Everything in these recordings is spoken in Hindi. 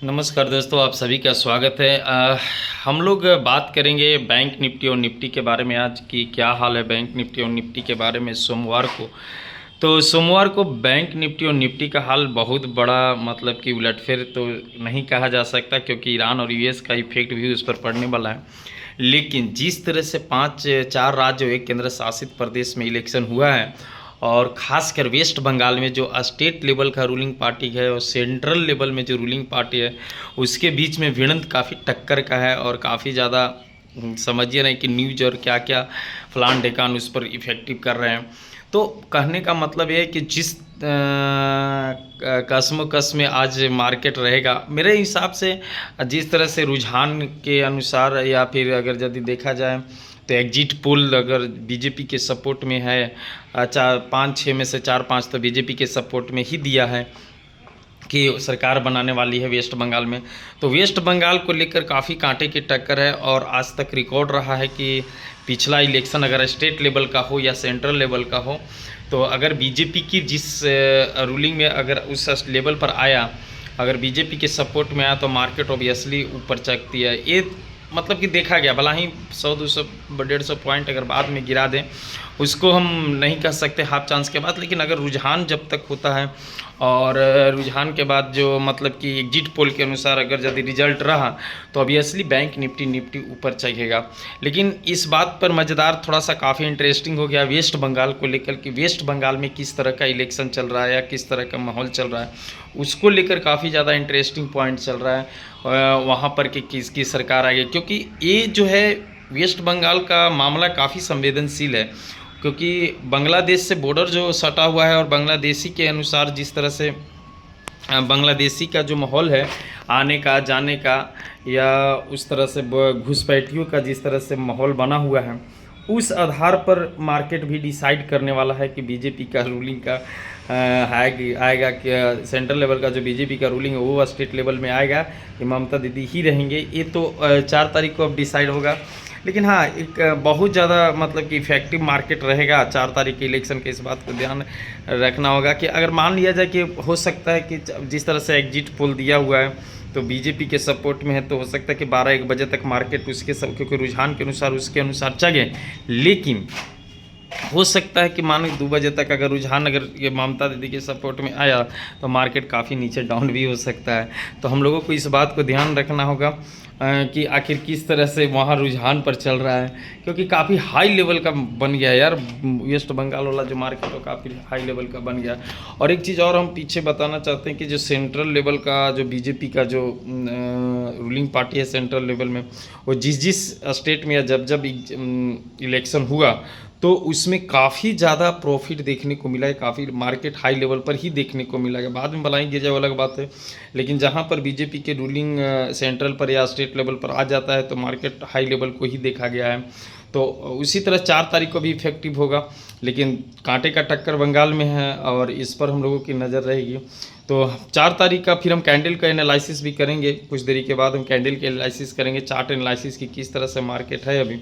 नमस्कार दोस्तों, आप सभी का स्वागत है। हम लोग बात करेंगे बैंक निफ्टी और निफ्टी के बारे में। आज की क्या हाल है बैंक निफ्टी और निफ्टी के बारे में सोमवार को। तो सोमवार को बैंक निफ्टी और निफ्टी का हाल बहुत बड़ा मतलब कि उलटफेर तो नहीं कहा जा सकता, क्योंकि ईरान और यूएस का इफेक्ट भी उस पर पड़ने वाला है। लेकिन जिस तरह से 4 राज्य और एक केंद्र शासित प्रदेश में इलेक्शन हुआ है, और ख़ासकर वेस्ट बंगाल में जो स्टेट लेवल का रूलिंग पार्टी है और सेंट्रल लेवल में जो रूलिंग पार्टी है, उसके बीच में भिड़ंत काफ़ी टक्कर का है। और काफ़ी ज़्यादा समझिए नहीं कि न्यूज और क्या क्या फलान ढेकान उस पर इफेक्टिव कर रहे हैं। तो कहने का मतलब ये है कि जिस कस्मोकस में आज मार्केट रहेगा, मेरे हिसाब से जिस तरह से रुझान के अनुसार, या फिर अगर यदि देखा जाए तो एग्जिट पोल अगर बीजेपी के सपोर्ट में है, 5-6 में से 4-5 तो बीजेपी के सपोर्ट में ही दिया है कि सरकार बनाने वाली है वेस्ट बंगाल में। तो वेस्ट बंगाल को लेकर काफ़ी कांटे की टक्कर है। और आज तक रिकॉर्ड रहा है कि पिछला इलेक्शन अगर स्टेट लेवल का हो या सेंट्रल लेवल का हो, तो अगर बीजेपी की जिस रूलिंग में अगर उस लेवल पर आया, अगर बीजेपी के सपोर्ट में आया, तो मार्केट ऑब्वियसली ऊपर चकती है। ये मतलब कि देखा गया, भला ही 100-200 150 पॉइंट अगर बाद में गिरा दें, उसको हम नहीं कह सकते हाफ चांस के बाद। लेकिन अगर रुझान जब तक होता है, और रुझान के बाद जो मतलब कि एग्जिट पोल के अनुसार अगर यदि रिजल्ट रहा, तो ऑब्वियसली बैंक निफ्टी ऊपर चढ़ेगा। लेकिन इस बात पर मज़ेदार थोड़ा सा काफ़ी इंटरेस्टिंग हो गया वेस्ट बंगाल को लेकर कि वेस्ट बंगाल में किस तरह का इलेक्शन चल रहा है या किस तरह का माहौल चल रहा है, उसको लेकर काफ़ी ज़्यादा इंटरेस्टिंग पॉइंट चल रहा है वहाँ पर कि किसकी सरकार आ गई। क्योंकि ये जो है वेस्ट बंगाल का मामला काफ़ी संवेदनशील है, क्योंकि बांग्लादेश से बॉर्डर जो सटा हुआ है, और बांग्लादेशी के अनुसार जिस तरह से बांग्लादेशी का जो माहौल है आने का जाने का, या उस तरह से घुसपैठियों का जिस तरह से माहौल बना हुआ है, उस आधार पर मार्केट भी डिसाइड करने वाला है कि बीजेपी का रूलिंग का आएगा कि सेंट्रल लेवल का जो बीजेपी का रूलिंग है वो स्टेट लेवल में आएगा कि ममता दीदी ही रहेंगे। ये तो 4 तारीख को अब डिसाइड होगा। लेकिन हाँ, एक बहुत ज़्यादा मतलब कि इफेक्टिव मार्केट रहेगा 4 तारीख के इलेक्शन के। इस बात को ध्यान रखना होगा कि अगर मान लिया जाए कि हो सकता है कि जिस तरह से एग्जिट पोल दिया हुआ है तो बीजेपी के सपोर्ट में है, तो हो सकता है कि 12-1 बजे तक मार्केट उसके सब, क्योंकि रुझान के अनुसार उसके अनुसार चले। लेकिन हो सकता है कि मानो 2 बजे तक अगर रुझान अगर ये ममता दीदी के सपोर्ट में आया, तो मार्केट काफ़ी नीचे डाउन भी हो सकता है। तो हम लोगों को इस बात को ध्यान रखना होगा कि आखिर किस तरह से वहाँ रुझान पर चल रहा है, क्योंकि काफ़ी हाई लेवल का बन गया है यार वेस्ट बंगाल वाला जो मार्केट है, काफ़ी हाई लेवल का बन गया। और एक चीज़ और हम पीछे बताना चाहते हैं कि जो सेंट्रल लेवल का जो बीजेपी का जो रूलिंग पार्टी है सेंट्रल लेवल में, वो जिस स्टेट में या जब इलेक्शन हुआ, तो उसमें काफ़ी ज़्यादा प्रॉफिट देखने को मिला है, काफ़ी मार्केट हाई लेवल पर ही देखने को मिला है। बाद में भलाई गिर जाए अलग बात है, लेकिन जहाँ पर बीजेपी के रूलिंग सेंट्रल पर या स्टेट लेवल पर आ जाता है, तो मार्केट हाई लेवल को ही देखा गया है। तो उसी तरह 4 तारीख को भी इफेक्टिव होगा। लेकिन कांटे का टक्कर बंगाल में है, और इस पर हम लोगों की नज़र रहेगी। तो 4 तारीख का फिर हम कैंडल का एनालिसिस भी करेंगे। कुछ देरी के बाद हम कैंडल के एनालिसिस करेंगे, चार्ट एनालिसिस की किस तरह से मार्केट है अभी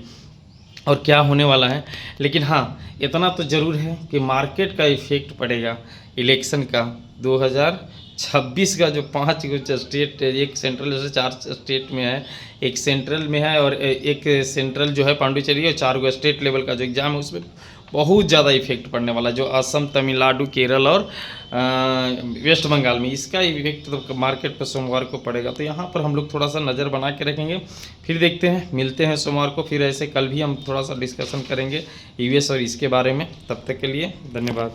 और क्या होने वाला है। लेकिन हाँ, इतना तो ज़रूर है कि मार्केट का इफेक्ट पड़ेगा इलेक्शन का 2026 का। जो 5 स्टेट, एक सेंट्रल से 4 स्टेट में है, एक सेंट्रल में है, और एक सेंट्रल जो है पांडिचेरी, और 4 स्टेट लेवल का जो एग्ज़ाम है उसमें बहुत ज़्यादा इफेक्ट पड़ने वाला है। जो असम, तमिलनाडु, केरल और वेस्ट बंगाल में, इसका इफेक्ट तो मार्केट पर सोमवार को पड़ेगा। तो यहाँ पर हम लोग थोड़ा सा नज़र बना के रखेंगे। फिर देखते हैं, मिलते हैं सोमवार को। फिर ऐसे कल भी हम थोड़ा सा डिस्कशन करेंगे यूएस और इसके बारे में। तब तक के लिए धन्यवाद।